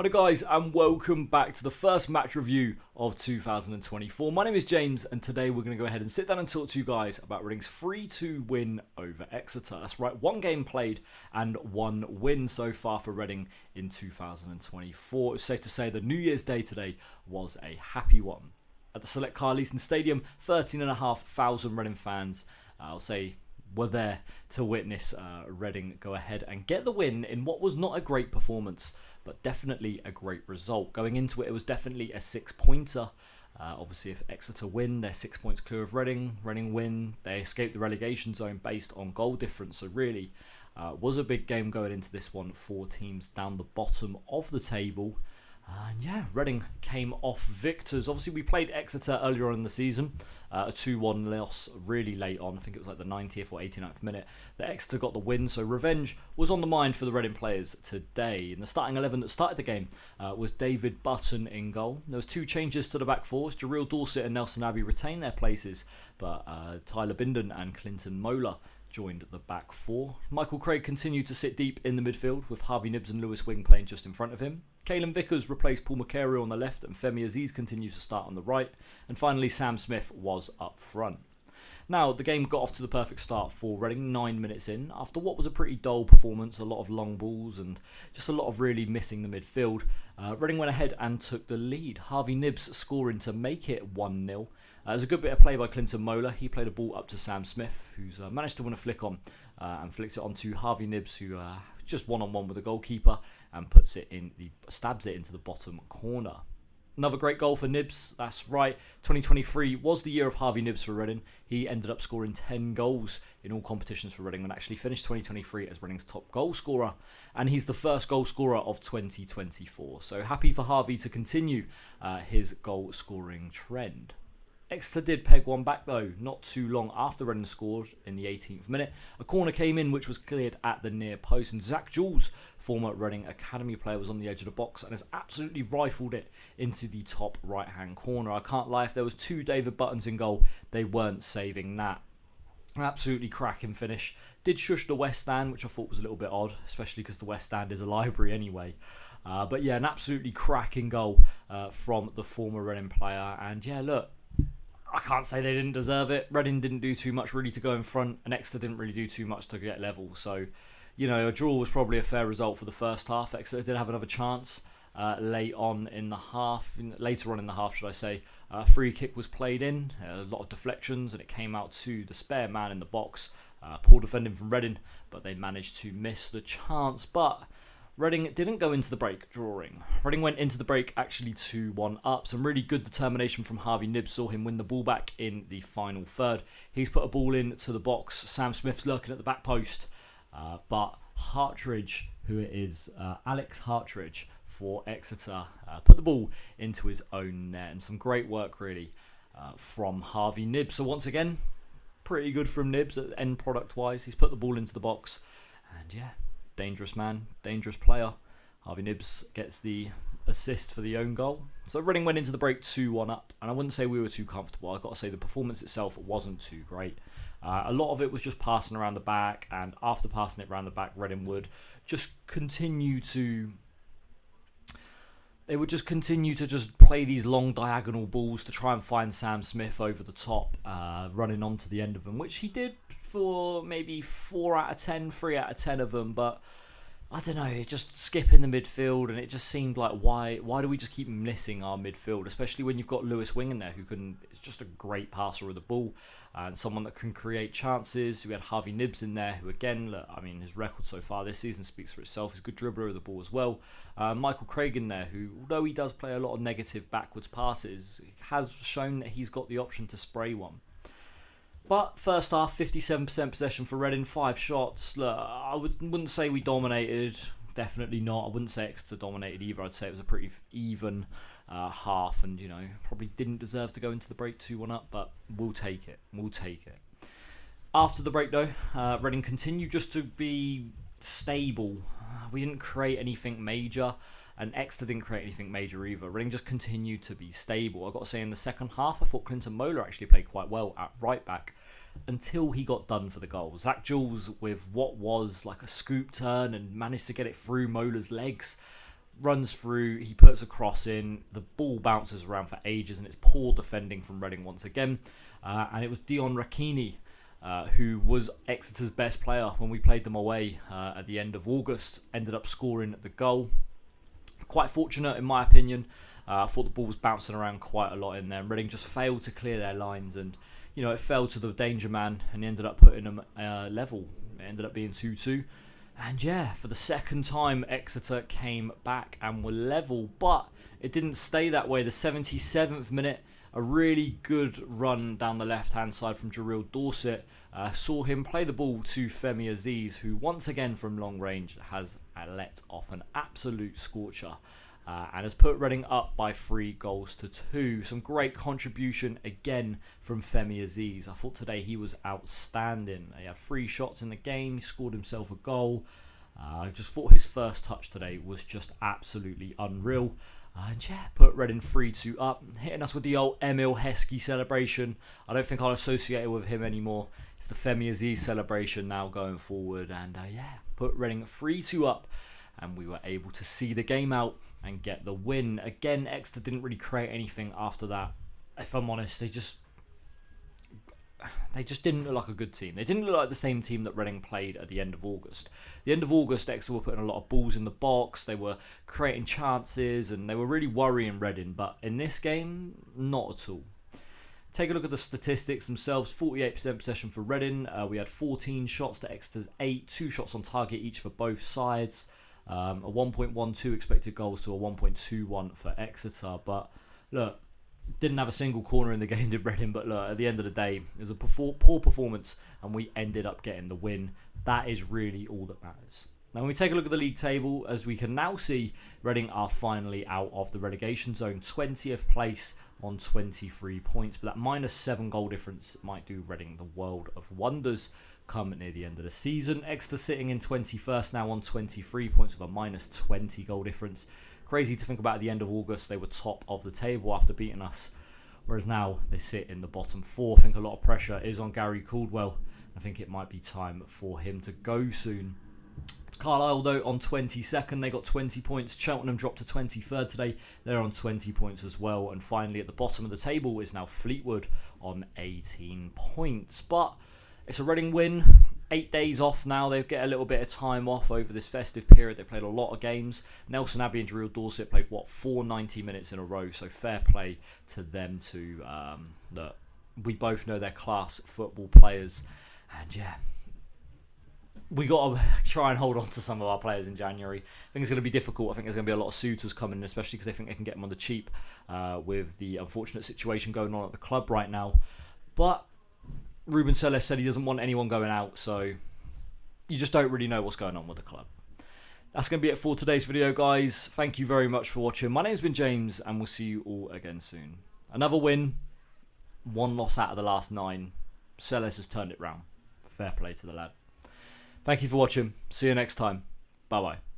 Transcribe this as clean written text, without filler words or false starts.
Hello guys and welcome back to the first match review of 2024. My name is James and today we're going to go ahead and sit down and talk to you guys about Reading's 3-2 win over Exeter. That's right, one game played and one win so far for Reading in 2024. It's safe to say the New Year's Day today was a happy one. At the Select Carleton Stadium, 13,500 Reading fans, were there to witness Reading go ahead and get the win in what was not a great performance, but definitely a great result. Going into it, it was definitely a 6-pointer. Obviously, if Exeter win, they're 6 points clear of Reading. Reading win, they escape the relegation zone based on goal difference. So really, was a big game going into this one. 4 teams down the bottom of the table. And yeah, Reading came off victors. Obviously, we played Exeter earlier on in the season. A 2-1 loss really late on. I think it was like the 90th or 89th minute that Exeter got the win. So revenge was on the mind for the Reading players today. And the starting 11 that started the game was David Button in goal. There was 2 changes to the back fours. Jarrell Dorset and Nelson Abbey retained their places. But Tyler Bindon and Clinton Mola joined the back 4. Michael Craig continued to sit deep in the midfield with Harvey Knibbs and Lewis Wing playing just in front of him. Caelan Vickers replaced Paul McCary on the left and Femi Azeez continued to start on the right. And finally Sam Smith was up front. Now, the game got off to the perfect start for Reading 9 minutes in. After what was a pretty dull performance, a lot of long balls and just a lot of really missing the midfield, Reading went ahead and took the lead. Harvey Knibbs scoring to make it 1-0. It was a good bit of play by Clinton Mola. He played a ball up to Sam Smith, who's managed to win a flick on and flicked it onto Harvey Knibbs, who just one-on-one with the goalkeeper and stabs it into the bottom corner. Another great goal for Knibbs, that's right. 2023 was the year of Harvey Knibbs for Reading. He ended up scoring 10 goals in all competitions for Reading and actually finished 2023 as Reading's top goal scorer. And he's the first goal scorer of 2024. So happy for Harvey to continue his goal scoring trend. Exeter did peg one back though, not too long after Reading scored in the 18th minute. A corner came in which was cleared at the near post and Zach Jules, former Reading Academy player, was on the edge of the box and has absolutely rifled it into the top right hand corner. I can't lie, if there was 2 David Buttons in goal, they weren't saving that. An absolutely cracking finish. Did shush the West Stand, which I thought was a little bit odd, especially because the West Stand is a library anyway. But yeah, an absolutely cracking goal from the former Reading player. And yeah, look, I can't say they didn't deserve it. Reading didn't do too much really to go in front, and Exeter didn't really do too much to get level. So, you know, a draw was probably a fair result for the first half. Exeter did have another chance later on in the half, should I say. A free kick was played in, a lot of deflections, and it came out to the spare man in the box. Poor defending from Reading, but they managed to miss the chance. But Reading didn't go into the break drawing. Reading went into the break actually 2-1 up. Some really good determination from Harvey Knibbs saw him win the ball back in the final third. He's put a ball into the box. Sam Smith's lurking at the back post. But Hartridge, who it is, Alex Hartridge for Exeter, put the ball into his own net. And some great work really from Harvey Knibbs. So once again, pretty good from Knibbs at end product wise. He's put the ball into the box. And yeah, dangerous man, dangerous player. Harvey Knibbs gets the assist for the own goal. So Reading went into the break 2-1 up, and I wouldn't say we were too comfortable. I've got to say the performance itself wasn't too great. A lot of it was just passing around the back, and after passing it around the back, Reading would just continue to just play these long diagonal balls to try and find Sam Smith over the top, running onto the end of them, which he did for maybe 3 out of 10 of them, but I don't know, just skipping the midfield, and it just seemed like why do we just keep missing our midfield, especially when you've got Lewis Wing in there it's just a great passer of the ball and someone that can create chances. We had Harvey Knibbs in there, who again, look, I mean, his record so far this season speaks for itself. He's a good dribbler of the ball as well. Michael Craig in there, who, although he does play a lot of negative backwards passes, has shown that he's got the option to spray one. But first half, 57% possession for Reading, 5 shots. Look, I wouldn't say we dominated. Definitely not. I wouldn't say Exeter dominated either. I'd say it was a pretty even half, and you know, probably didn't deserve to go into the break 2-1 up, but we'll take it. We'll take it. After the break, though, Reading continued just to be stable. We didn't create anything major, and Exeter didn't create anything major either. Reading just continued to be stable. I've got to say, in the second half, I thought Clinton Mola actually played quite well at right back until he got done for the goal. Zach Jules, with what was like a scoop turn and managed to get it through Mola's legs, runs through, he puts a cross in, the ball bounces around for ages, and it's poor defending from Reading once again. And it was Dion Rakini, who was Exeter's best player when we played them away at the end of August, ended up scoring the goal. Quite fortunate in my opinion. I thought the ball was bouncing around quite a lot in there, and Reading just failed to clear their lines, and it fell to the danger man, and he ended up putting them level. It ended up being 2-2. And yeah, for the second time, Exeter came back and were level, but it didn't stay that way. The 77th minute, a really good run down the left-hand side from Jarrell Dorset saw him play the ball to Femi Azeez, who once again from long range has let off an absolute scorcher. And has put Reading up by 3-2. Some great contribution again from Femi Azeez. I thought today he was outstanding. He had 3 shots in the game. He scored himself a goal. I just thought his first touch today was just absolutely unreal. And yeah, put Reading 3-2 up, hitting us with the old Emil Heskey celebration. I don't think I'll associate it with him anymore. It's the Femi Azeez celebration now going forward. And yeah, put Reading 3-2 up. And we were able to see the game out and get the win. Again, Exeter didn't really create anything after that. If I'm honest, they just didn't look like a good team. They didn't look like the same team that Reading played at the end of August. The end of August, Exeter were putting a lot of balls in the box. They were creating chances and they were really worrying Reading. But in this game, not at all. Take a look at the statistics themselves. 48% possession for Reading. We had 14 shots to Exeter's 8. 2 shots on target each for both sides. A 1.12 expected goals to a 1.21 for Exeter. But look, didn't have a single corner in the game, did Reading. But look, at the end of the day, it was a poor performance and we ended up getting the win. That is really all that matters. Now, when we take a look at the league table, as we can now see, Reading are finally out of the relegation zone. 20th place on 23 points. But that -7 goal difference might do Reading the world of wonders come near the end of the season. Exeter sitting in 21st now on 23 points with a -20 goal difference. Crazy to think about at the end of August, they were top of the table after beating us. Whereas now they sit in the bottom 4. I think a lot of pressure is on Gary Caldwell. I think it might be time for him to go soon. Carlisle, though, on 22nd. They got 20 points. Cheltenham dropped to 23rd today. They're on 20 points as well. And finally, at the bottom of the table is now Fleetwood on 18 points. But it's a Reading win. 8 days off now. They get a little bit of time off over this festive period. They played a lot of games. Nelson Abbey and Jarrell Dorset played, 4 90 minutes in a row. So fair play to them too. That we both know they're class football players. And yeah, we got to try and hold on to some of our players in January. I think it's going to be difficult. I think there's going to be a lot of suitors coming, especially because they think they can get them on the cheap with the unfortunate situation going on at the club right now. But Ruben Celes said he doesn't want anyone going out, so you just don't really know what's going on with the club. That's going to be it for today's video, guys. Thank you very much for watching. My name's been James, and we'll see you all again soon. Another win, 1 loss out of the last 9. Celes has turned it round. Fair play to the lad. Thank you for watching. See you next time. Bye-bye.